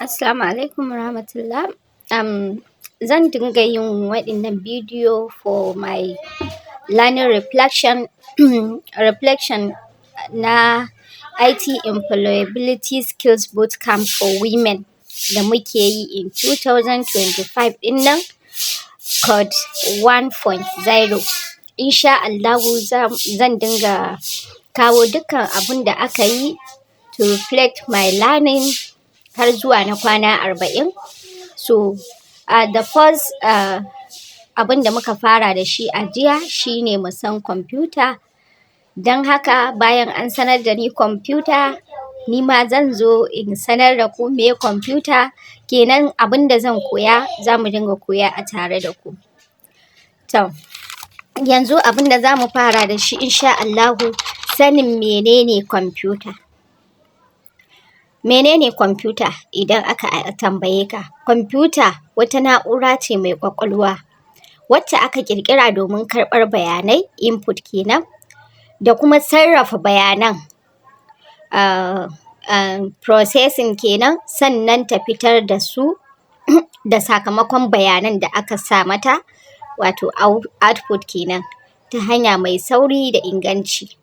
Assalamu alaikum warahmatullah. Zan dinga yin waɗannan bidiyo for my learning reflection na IT Employability Skills Bootcamp for Women da muke yi in 2025 ɗin nan, code 1.0. Insha Allahu zan dinga kawo dukkan abin da aka yi to reflect my learning har zuwa na kwana 40. So, the first abin da muka fara da shi a jiya shine mu san kwamfuta. Don haka bayan an sanar da ni kwamfuta, ni ma zan zo in sanar da ku me kwamfuta. Kenan abin da zan koya za mu dinga koya a tare da ku. To, yanzu abin da za mu fara da shi insha Allahu sanin menene kwamfuta. Menene kwamfuta idan aka tambaye ka? Kwamfuta wata na'ura ce mai ƙwaƙwalwa wacce aka ƙirƙira domin karɓar bayanai input kenan da kuma sarrafa bayanan processing kenan, sannan ta fitar da su da sakamakon bayanan da aka sa mata wato output kenan ta hanya mai sauri da inganci.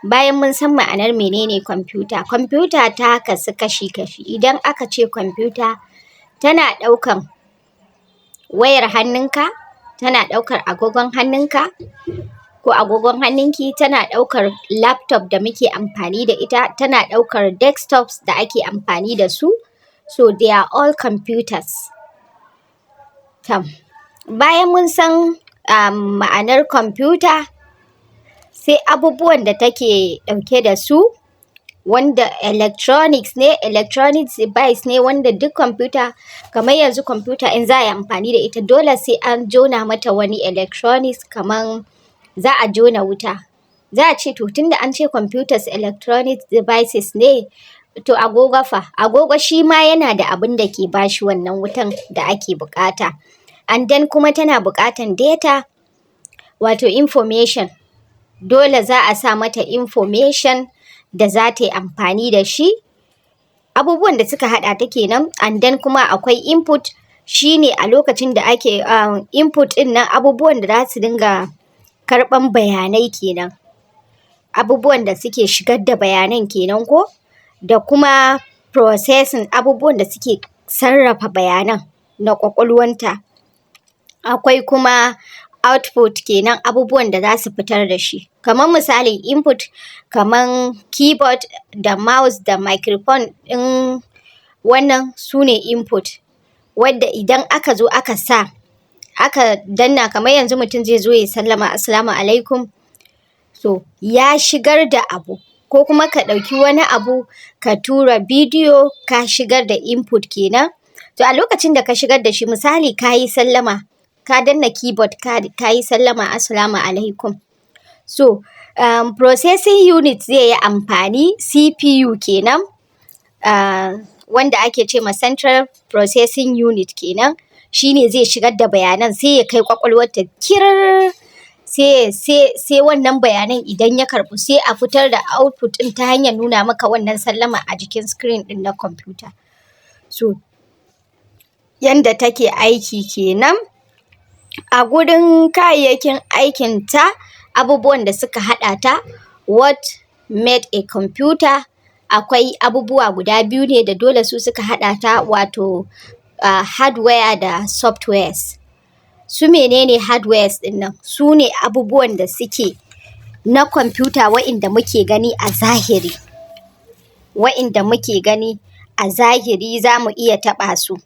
Bayan mun san ma'anar menene kwamfuta, kwamfuta ta kasu kashi-kashi. Idan aka ce kwamfuta tana ɗaukan wayar hannunka, tana ɗaukar agogon hannunka ko agogon hannunki, tana ɗaukar laptop da muke amfani da ita, tana ɗaukar desktops da ake amfani da su. So they are all computers. Bayan mun san ma'anar kwamfuta, sai abubuwan da take ɗauke da su wanda electronic device ne wanda duk kwamfuta, kamar yanzu kwamfuta in za a yi amfani da ita dole sai an jona mata wani electronics, kamar za a jona wuta. Za a ce to tunda an ce computers electronic devices ne, to agogo fa? Agogo shi ma yana da abin da ke ba shi wannan wutan da ake buƙata. And then kuma tana buƙatan data wato information. Dole za a sa mata information da za ta yi amfani da shi. Abubuwan da suka haɗa ta kenan. And then kuma akwai input, shi ne a lokacin da ake input ɗin nan abubuwan da za su dinga karɓan bayanai kenan. Abubuwan da suke shigar da bayanan kenan ko? Da kuma processing, abubuwan da suke sarrafa bayanan na ƙwaƙwalwanta. Akwai kuma output kenan, abubuwan da za su fitar da shi. Kamar misali input, kamar keyboard da mouse da microphone ɗin wannan su ne input. Wadda idan aka zo aka sa, aka danna, kamar yanzu mutum zai zo ya sallama assalamu alaikum. So ya shigar da abu, ko kuma ka ɗauki wani abu ka tura bidiyo, ka shigar da input kenan. To a lokacin da ka shigar da shi, misali ka yi sallama, ka danna keyboard ka yi sallama assalamu alaikum. So processing unit zai yi amfani, CPU kenan, wanda ake ce ma central processing unit kenan, shi ne zai shigar da bayanan sai ya kai ƙwaƙwalwarta kirir, sai wannan bayanan idan ya karɓu sai a fitar da output ɗin ta hanyar nuna maka wannan sallama a jikin screen ɗin na kwamfuta. So yanda take aiki kenan. A gurin kayayyakin aikinta, abubuwan da suka haɗa ta, what made a computer, akwai abubuwa guda biyu ne da dole su suka haɗa ta, wato hardware da softwares. Su menene hardwares ɗin nan? Su ne abubuwan da suke na kwamfuta wa'inda muke gani a zahiri. Wa'inda muke gani a zahiri za mu iya taɓa su.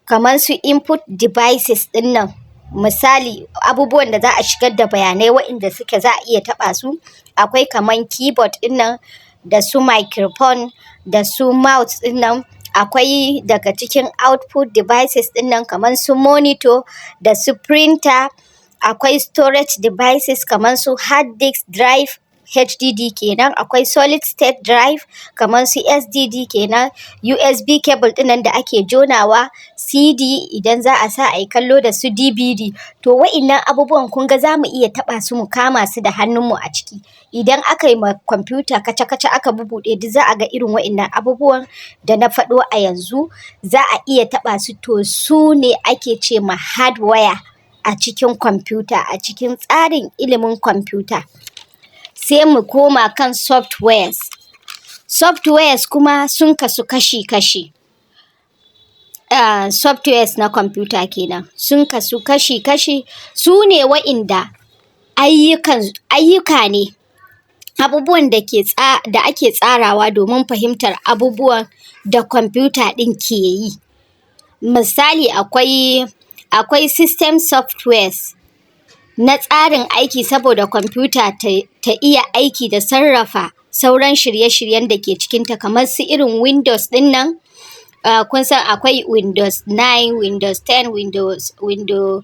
Kamar su input devices ɗin nan, misali abubuwan da za a shigar da bayanai wa'inda suke za a iya taɓa su. Akwai kamar keyboard ɗin nan, da su microphone, da su mouse ɗin nan. Akwai daga cikin output devices ɗin nan kamar su monitor da su printer. Akwai storage devices kamar su hard disk drive. HDD kenan, akwai solid state drive kamar su SDD kenan, USB cable ɗinnan da ake jonawa, CD idan za a sa a yi kallo da su DVD. To wa'innan abubuwan kun ga za mu iya taɓa su mu kama su da hannunmu a ciki. Idan aka yi ma kwamfuta kaca-kaca aka bubuɗe duk za a ga irin wa'innan abubuwan da na faɗo a yanzu za a iya taɓa su, to su ne ake ce ma hardware a cikin kwamfuta, a cikin tsarin ilimin kwamfuta. Sai mu koma kan softwares. Softwares kuma sun kasu kashi-kashi. Softwares na kwamfuta kenan sun kasu kashi-kashi, su ne wa'inda ayyuka ne, abubuwan da ake tsarawa domin fahimtar abubuwan da kwamfuta ɗin ke yi. Misali akwai system softwares na tsarin aiki saboda kwamfuta ta iya aiki da sarrafa sauran shirye-shiryen da ke cikinta kamar su irin Windows ɗin nan. Kun san akwai Windows 9, Windows 10, Windows 11,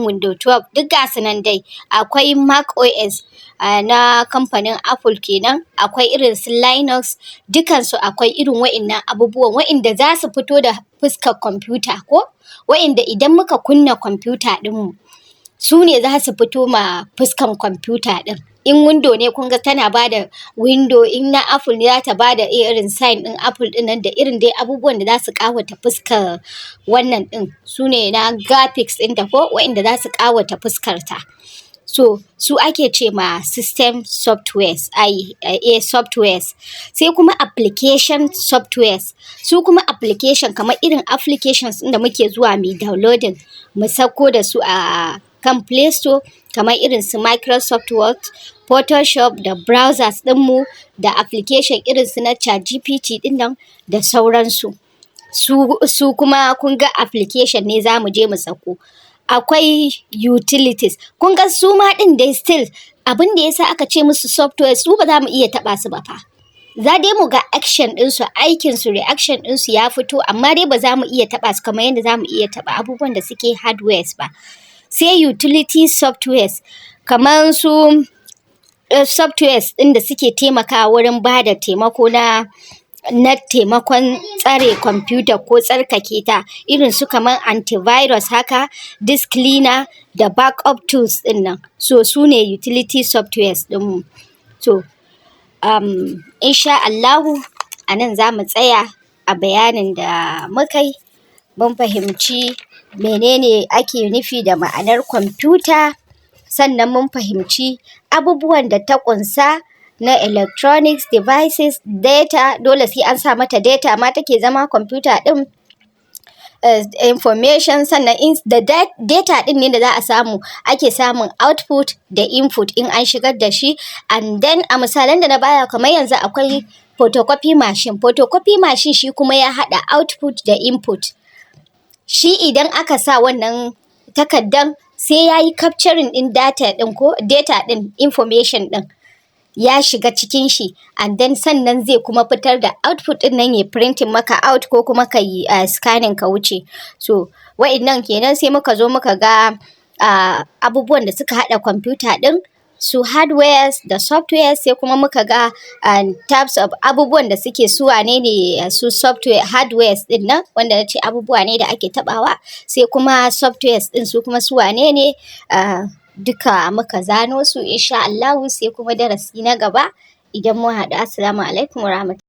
Windows 12 duk ga su nan dai. Akwai Mac OS na kamfanin Apple kenan, akwai irin su Linux, dukansu akwai irin wa'innan abubuwan wa'inda za su fito da fuskar kwamfuta ko wa'inda idan muka kunna kwamfuta ɗinmu su ne za su fito ma fuskan kwamfuta ɗin. In window ne kun ga tana ba da window, in na Apple ne za ta ba da irin sign ɗin Apple ɗin nan da irin dai abubuwan da za su ƙawata fuskar wannan ɗin, su ne na graphics ɗinta ko wa'inda za su ƙawata fuskarta. So su ake ce ma system softwares, softwares. Sai kuma application softwares, su kuma application kamar irin applications ɗin da muke zuwa mu downloading mu sauko da su a kan Play Store kamar irin su Microsoft Word, Photoshop da browsers ɗinmu da application irin su na ChatGPT ɗin nan da sauransu. Su kuma kun ga application ne za mu je mu sauko. Akwai utilities, kun ga su ma ɗin dai still abin da ya sa aka ce musu software su ba za mu iya taɓa su ba fa. Za dai mu ga action ɗinsu, aikinsu, reaction ɗinsu ya fito, amma dai ba za mu iya taɓa su kamar yadda za mu iya taɓa abubuwan da suke hardwares ba. Sai utility softwares kamar su softwares ɗin da suke taimakawa wurin ba da taimako na taimakon tsare kwamfuta ko tsarkake ta, irin su kamar antivirus haka, disk cleaner da backup tools ɗin nan. So su ne utility softwares ɗinmu. To insha Allahu a nan za mu tsaya a bayanin da muka yi. Mun fahimci menene ake nufi da ma'anar kwamfuta, sannan mun fahimci abubuwan da ta ƙunsa na electronics devices, data, dole sai an sa mata data ma take zama kwamfuta ɗin, information, sannan da data ɗin ne da za a samu ake samun output da input in an shigar da shi. And then a misalan da na baya kamar yanzu akwai photocopy machine shi kuma ya haɗa output da input. Shi idan aka sa wannan takardan sai ya yi capturing ɗin data ɗin information ɗin ya shiga cikin shi, and then sannan zai kuma fitar da output ɗin nan ya printing maka out ko kuma ka yi scanning ka wuce. So wa'innan kenan sai muka zo muka ga abubuwan da suka haɗa kwamfuta ɗin, su hardwares da softwares, sai kuma muka ga types of abubuwan da suke su wane ne su software hardwares ɗin nan wanda na ce abubuwa ne da ake taɓawa, sai kuma softwares ɗin su kuma su wane ne duka muka zano su insha Allahu. Sai kuma darasi na gaba idan mun haɗu. Assalamu alaikum wa rahmatullahi.